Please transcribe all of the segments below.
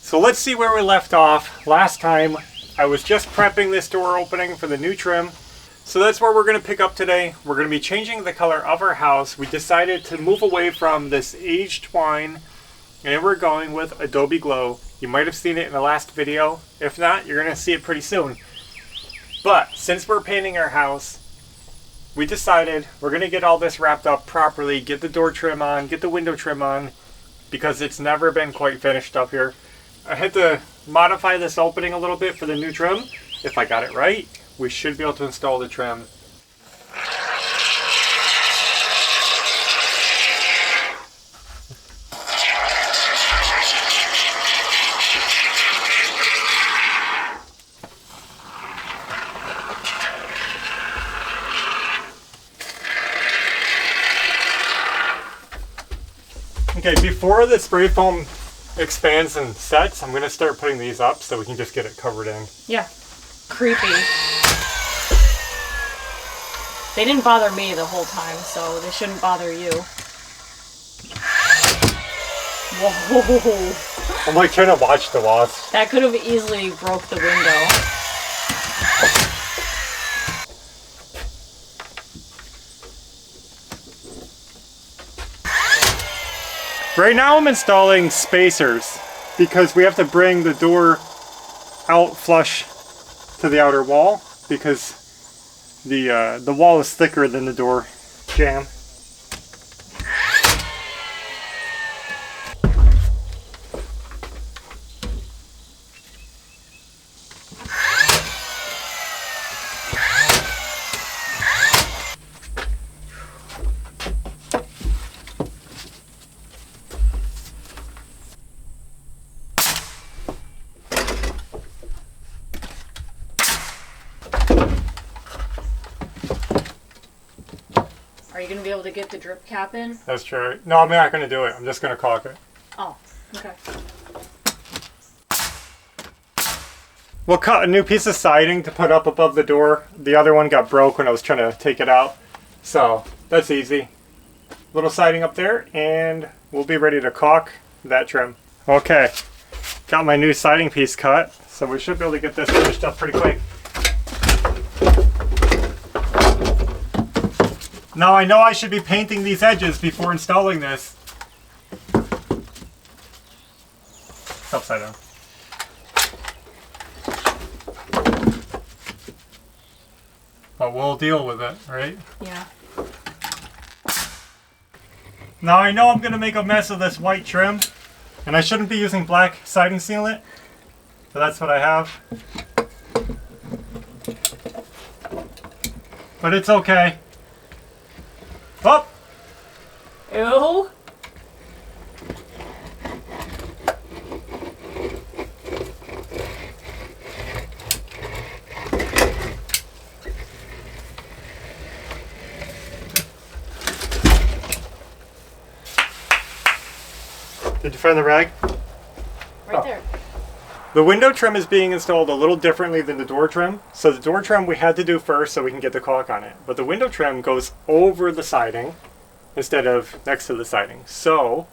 So let's see where we left off. Last time I was just prepping this door opening for the new trim. So that's where we're going to pick up today. We're going to be changing the color of our house. We decided to move away from this aged twine and we're going with Adobe Glow. You might have seen it in the last video. If not, you're going to see it pretty soon. But since we're painting our house, we decided we're going to get all this wrapped up properly, get the door trim on, get the window trim on, because it's never been quite finished up here. I had to modify this opening a little bit for the new trim. If I got it right, we should be able to install the trim. Okay, before the spray foam expands and sets, I'm going to start putting these up so we can just get it covered in. Yeah. Creepy. They didn't bother me the whole time, so they shouldn't bother you. Whoa. I'm like trying to watch the wasp. That could have easily broke the window. Right now I'm installing spacers because we have to bring the door out flush to the outer wall because the wall is thicker than the door jamb. Are you going to be able to get the drip cap in? That's true. No, I'm not going to do it. I'm just going to caulk it. Oh, okay. We'll cut a new piece of siding to put up above the door. The other one got broke when I was trying to take it out. So that's easy. Little siding up there and we'll be ready to caulk that trim. Okay, got my new siding piece cut. So we should be able to get this finished up pretty quick. Now I know I should be painting these edges before installing this. It's upside down. But we'll deal with it, right? Yeah. Now I know I'm going to make a mess of this white trim, and I shouldn't be using black siding sealant, but that's what I have. But it's okay. Oh! Ew. Did you find the rag? Right there. The window trim is being installed a little differently than the door trim. So the door trim we had to do first so we can get the caulk on it. But the window trim goes over the siding instead of next to the siding. So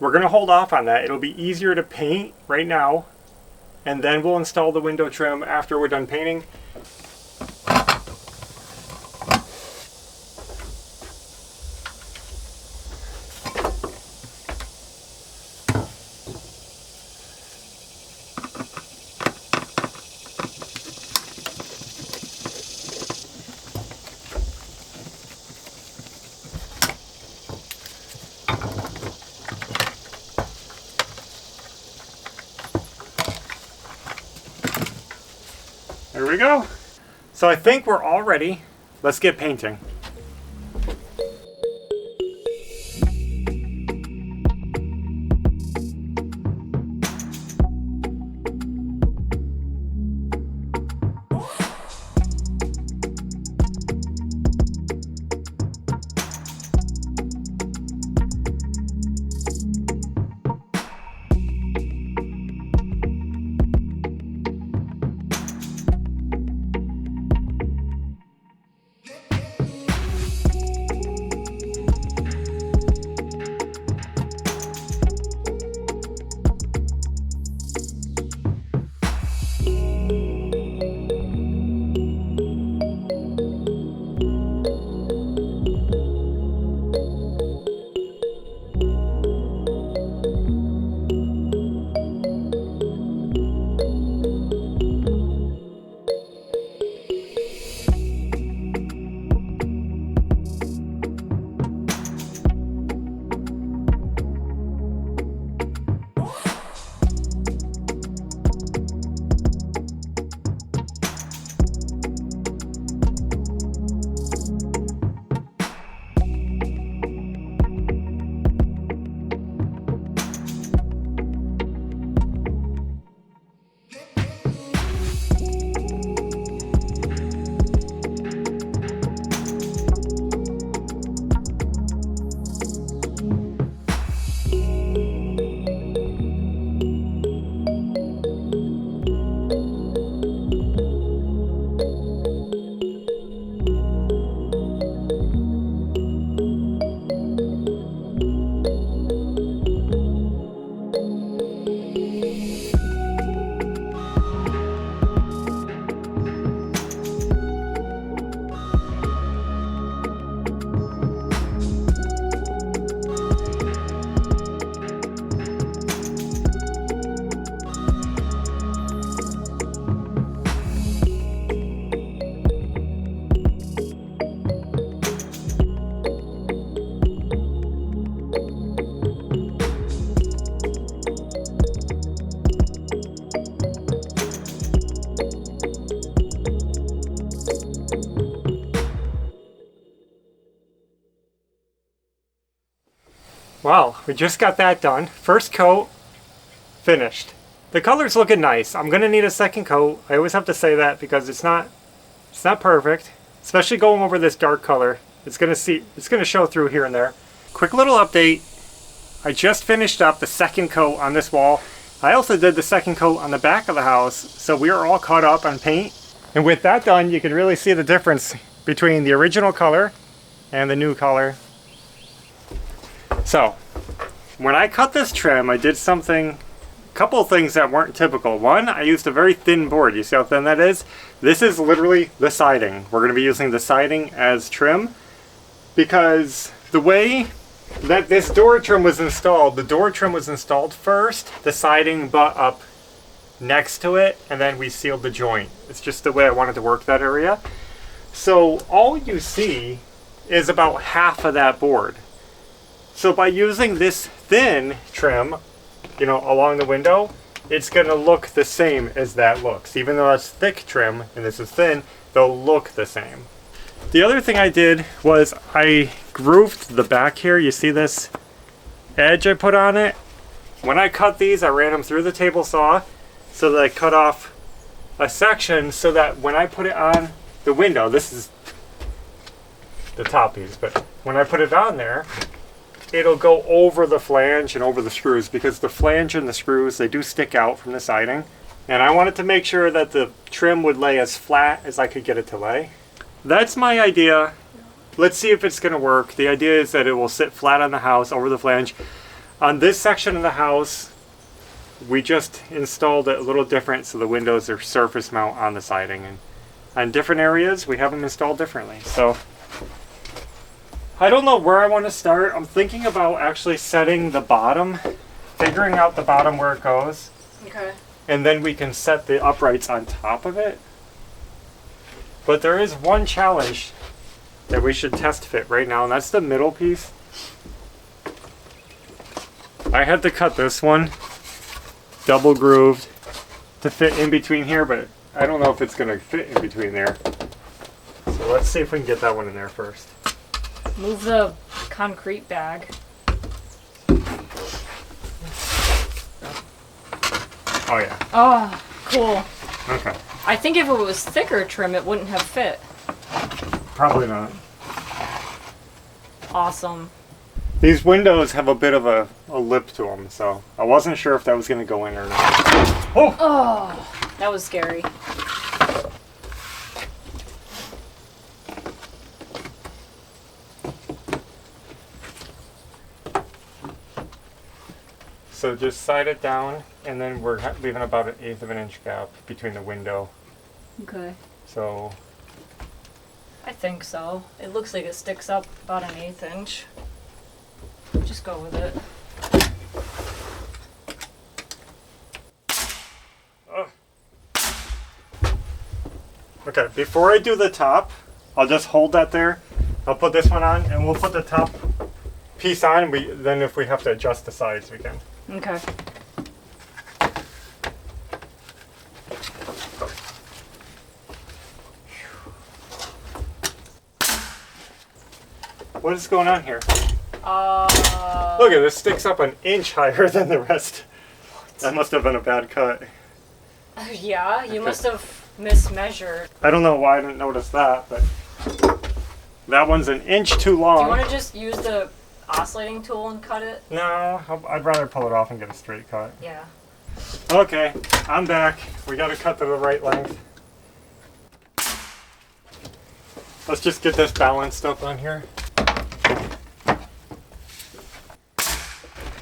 we're going to hold off on that. It'll be easier to paint right now. And then we'll install the window trim after we're done painting. There we go. So I think we're all ready. Let's get painting. Wow, we just got that done. First coat, finished. The color's looking nice. I'm gonna need a second coat. I always have to say that because it's not perfect. Especially going over this dark color. It's gonna show through here and there. Quick little update. I just finished up the second coat on this wall. I also did the second coat on the back of the house, so we are all caught up on paint. And with that done, you can really see the difference between the original color and the new color. So, when I cut this trim, I did a couple of things that weren't typical. One, I used a very thin board. You see how thin that is? This is literally the siding. We're going to be using the siding as trim because the way that this door trim was installed, the door trim was installed first, the siding butt up next to it, and then we sealed the joint. It's just the way I wanted to work that area. So all you see is about half of that board. So by using this thin trim, you know, along the window, it's going to look the same as that looks. Even though that's thick trim and this is thin, they'll look the same. The other thing I did was I grooved the back here. You see this edge I put on it? When I cut these, I ran them through the table saw so that I cut off a section so that when I put it on the window, this is the top piece, but when I put it on there, it'll go over the flange and over the screws because the flange and the screws, they do stick out from the siding. And I wanted to make sure that the trim would lay as flat as I could get it to lay. That's my idea. Let's see if it's going to work. The idea is that it will sit flat on the house over the flange. On this section of the house, we just installed it a little different so the windows are surface mount on the siding. And on different areas, we have them installed differently. So I don't know where I want to start. I'm thinking about actually setting the bottom, figuring out the bottom where it goes. Okay. And then we can set the uprights on top of it. But there is one challenge that we should test fit right now, and that's the middle piece. I had to cut this one, double grooved, to fit in between here, but I don't know if it's going to fit in between there. So let's see if we can get that one in there first. Move the concrete bag. Oh yeah. Oh, cool. Okay. I think if it was thicker trim, it wouldn't have fit. Probably not. Awesome. These windows have a bit of a lip to them, so I wasn't sure if that was going to go in or not. Oh! Oh, that was scary. So just side it down, and then we're leaving about 1/8 of an inch gap between the window. Okay. So I think so. It looks like it sticks up about 1/8 inch. Just go with it. okay, before I do the top, I'll just hold that there. I'll put this one on, and we'll put the top piece on. Then if we have to adjust the sides, we can. Okay. What is going on here? Look at this, sticks up 1 inch higher than the rest. That must have been a bad cut. Yeah, you must have mismeasured. I don't know why I didn't notice that, but that one's 1 inch too long. Do you want to just use the oscillating tool and cut it? No, I'd rather pull it off and get a straight cut. Yeah. Okay, I'm back. We gotta cut to the right length. Let's just get this balanced up on here.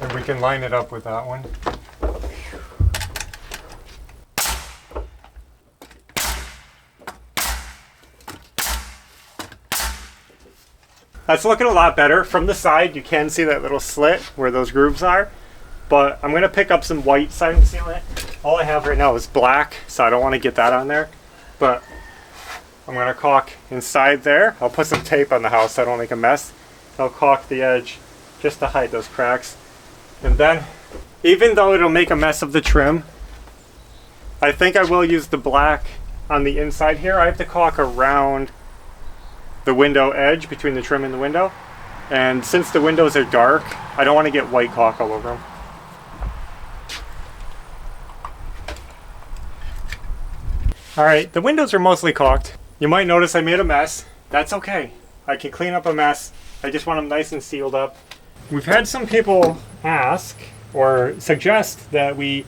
And we can line it up with that one. That's looking a lot better. From the side, you can see that little slit where those grooves are. But I'm gonna pick up some white siding sealant. All I have right now is black, so I don't want to get that on there. But I'm gonna caulk inside there. I'll put some tape on the house so I don't make a mess. I'll caulk the edge just to hide those cracks. And then, even though it'll make a mess of the trim, I think I will use the black on the inside here. I have to caulk around the window edge between the trim and the window. And since the windows are dark, I don't want to get white caulk all over them. Alright, the windows are mostly caulked. You might notice I made a mess. That's okay. I can clean up a mess. I just want them nice and sealed up. We've had some people ask or suggest that we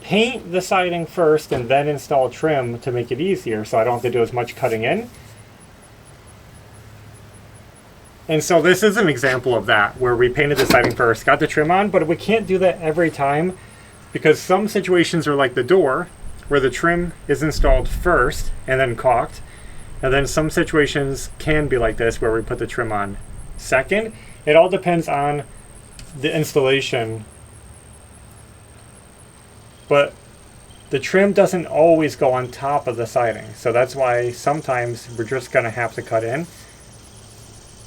paint the siding first and then install trim to make it easier so I don't have to do as much cutting in. And so this is an example of that, where we painted the siding first, got the trim on, but we can't do that every time because some situations are like the door, where the trim is installed first and then caulked. And then some situations can be like this, where we put the trim on second. It all depends on the installation. But the trim doesn't always go on top of the siding. So that's why sometimes we're just gonna have to cut in.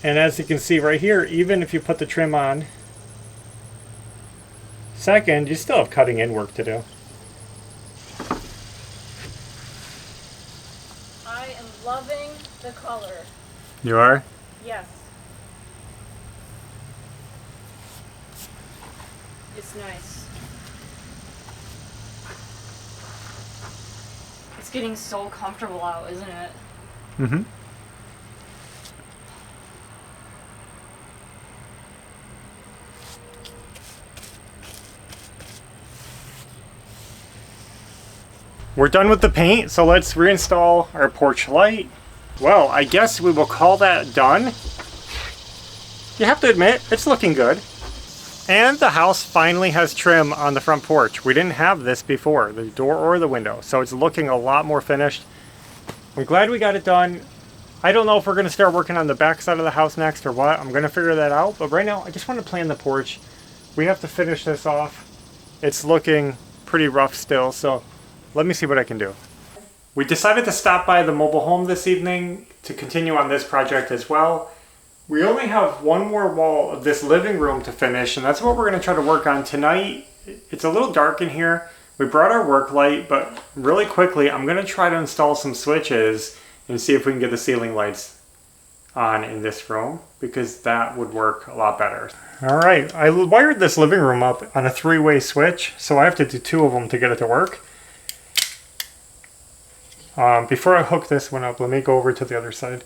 And as you can see right here, even if you put the trim on second, you still have cutting in work to do. I am loving the color. You are? Yes. It's nice. It's getting so comfortable out, isn't it? Mm-hmm. We're done with the paint, so let's reinstall our porch light. Well, I guess we will call that done. You have to admit, it's looking good. And the house finally has trim on the front porch. We didn't have this before, the door or the window, so it's looking a lot more finished. I'm glad we got it done. I don't know if we're gonna start working on the back side of the house next or what. I'm gonna figure that out, but right now I just want to plan the porch. We have to finish this off. It's looking pretty rough still, so let me see what I can do. We decided to stop by the mobile home this evening to continue on this project as well. We only have one more wall of this living room to finish, and that's what we're going to try to work on tonight. It's a little dark in here. We brought our work light, but really quickly I'm going to try to install some switches and see if we can get the ceiling lights on in this room, because that would work a lot better. All right, I wired this living room up on a 3-way switch, so I have to do 2 of them to get it to work. Before I hook this one up, let me go over to the other side.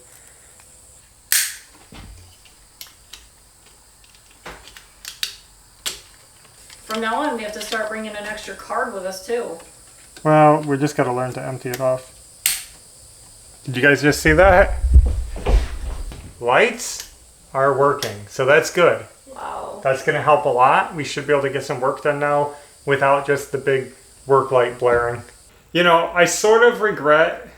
From now on, we have to start bringing an extra card with us too. Well, we just got to learn to empty it off. Did you guys just see that? Lights are working, so that's good. Wow. That's going to help a lot. We should be able to get some work done now without just the big work light blaring. You know, I sort of regret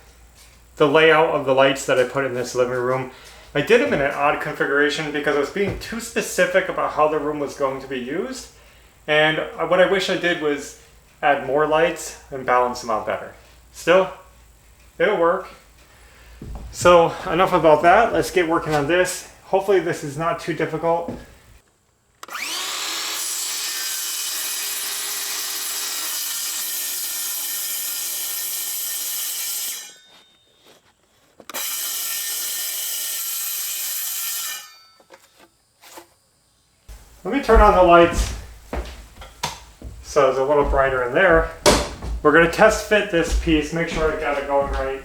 the layout of the lights that I put in this living room. I did them in an odd configuration because I was being too specific about how the room was going to be used. And what I wish I did was add more lights and balance them out better. Still, it'll work. So enough about that. Let's get working on this. Hopefully this is not too difficult. Let me turn on the lights so it's a little brighter in there. We're going to test fit this piece, make sure I got it going right.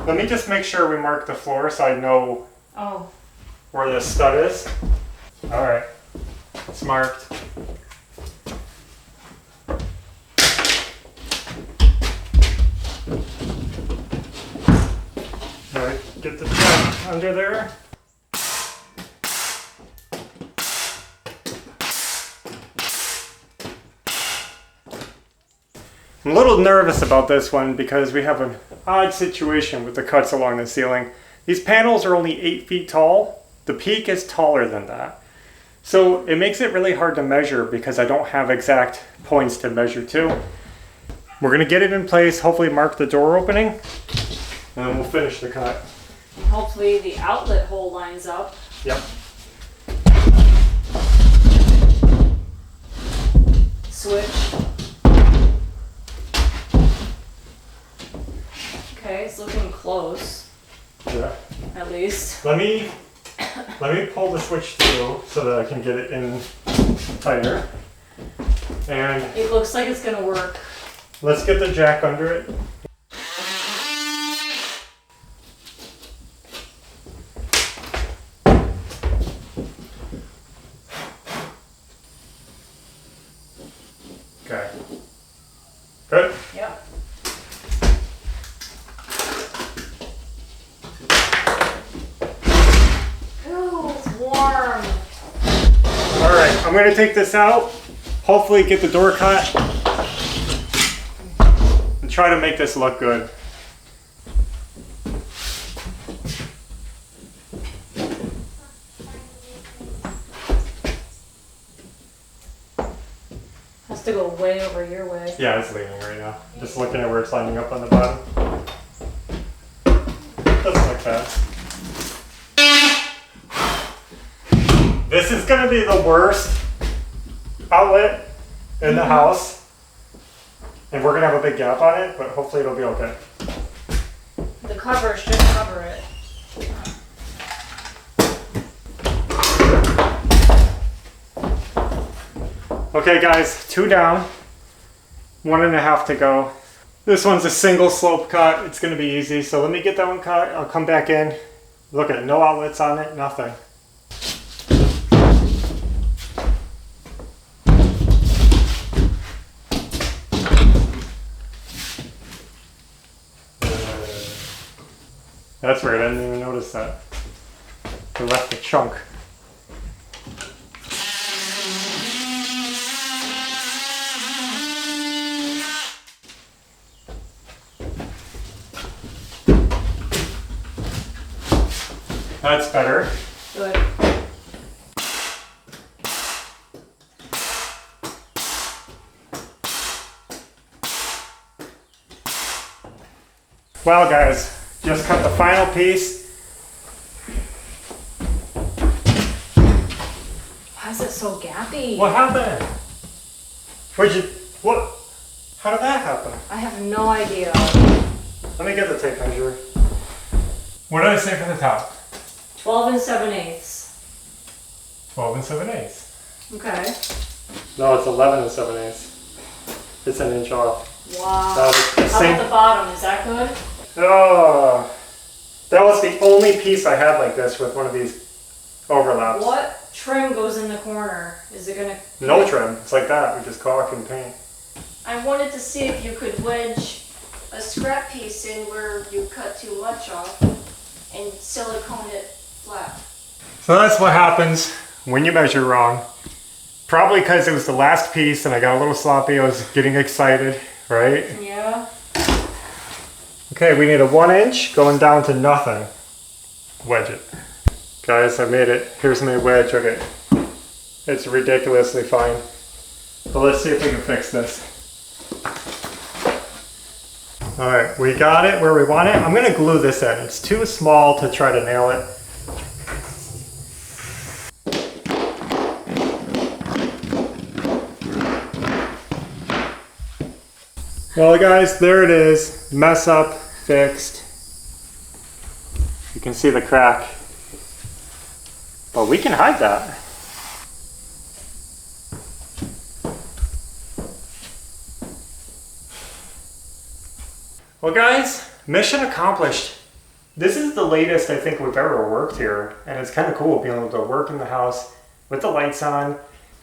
Let me just make sure we mark the floor so I know where the stud is. All right, it's marked. All right, get the jack under there. I'm a little nervous about this one because we have an odd situation with the cuts along the ceiling. These panels are only 8 feet tall. The peak is taller than that. So it makes it really hard to measure because I don't have exact points to measure to. We're gonna get it in place, hopefully mark the door opening, and then we'll finish the cut. And hopefully the outlet hole lines up. Yep. Switch. Okay, it's looking close. Yeah. At least. Let me pull the switch through so that I can get it in tighter. And it looks like it's gonna work. Let's get the jack under it. Okay. Good? Yep. Ooh, it's warm. Alright, I'm going to take this out, hopefully get the door cut, and try to make this look good. Has to go way over your way. Yeah, it's leaning right now. Just looking at where it's lining up on the bottom. Doesn't look bad. This is going to be the worst outlet in the house. And we're going to have a big gap on it, but hopefully it'll be okay. The cover should cover it. Okay guys, 2 down, 1.5 to go. This one's a single slope cut. It's going to be easy. So let me get that one cut. I'll come back in. Look at it, no outlets on it, nothing. That's weird, I didn't even notice that. They left a chunk. That's better. Good. Well guys, just cut the final piece. Why is it so gappy? What happened? What? How did that happen? I have no idea. Let me get the tape measure. What did I say for the top? 12 7/8. 12 7/8. Okay. No, it's 11 7/8. It's an inch off. Wow. How about the bottom? Is that good? Oh, that was the only piece I had like this with one of these overlaps. What trim goes in the corner? Is it gonna... No trim. It's like that. We just caulk and paint. I wanted to see if you could wedge a scrap piece in where you cut too much off and silicone it flat. So that's what happens when you measure wrong. Probably because it was the last piece and I got a little sloppy. I was getting excited, right? Yeah. Okay, we need a 1 inch going down to nothing. Wedge it. Guys, I made it. Here's my wedge. Okay. It's ridiculously fine. But let's see if we can fix this. Alright, we got it where we want it. I'm going to glue this in. It's too small to try to nail it. Well guys, there it is. Mess up, fixed. You can see the crack. But we can hide that. Well guys, mission accomplished. This is the latest I think we've ever worked here, and it's kind of cool being able to work in the house with the lights on.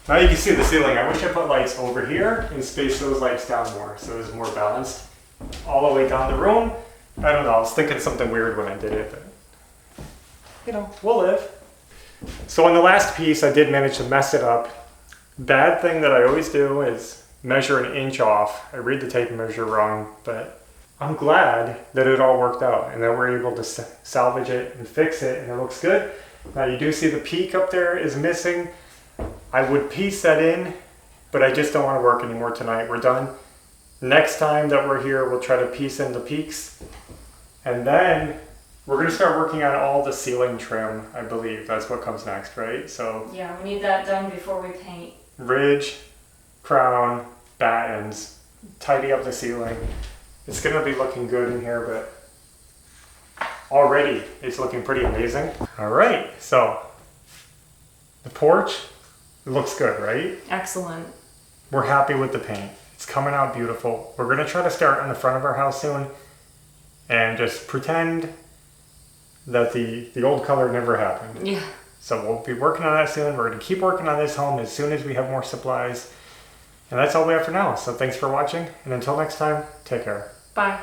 Now you can see the ceiling. I wish I put lights over here and spaced those lights down more so it was more balanced. All the way down the room. I don't know, I was thinking something weird when I did it, but you know, we'll live. So on the last piece, I did manage to mess it up. Bad thing that I always do is measure an inch off. I read the tape measure wrong, but I'm glad that it all worked out and that we're able to salvage it and fix it, and it looks good. Now you do see the peak up there is missing. I would piece that in, but I just don't want to work anymore tonight. We're done. Next time that we're here, we'll try to piece in the peaks, and then we're going to start working on all the ceiling trim. I believe that's what comes next, right? So Yeah, we need that done before we paint. Ridge, crown, battens, tidy up the ceiling. It's going to be looking good in here, but already it's looking pretty amazing. All right, so the porch, it looks good, right? Excellent. We're happy with the paint. It's coming out beautiful. We're going to try to start on the front of our house soon and just pretend that the old color never happened. Yeah. So we'll be working on that soon. We're going to keep working on this home as soon as we have more supplies. And that's all we have for now. So thanks for watching. And until next time, take care. Bye.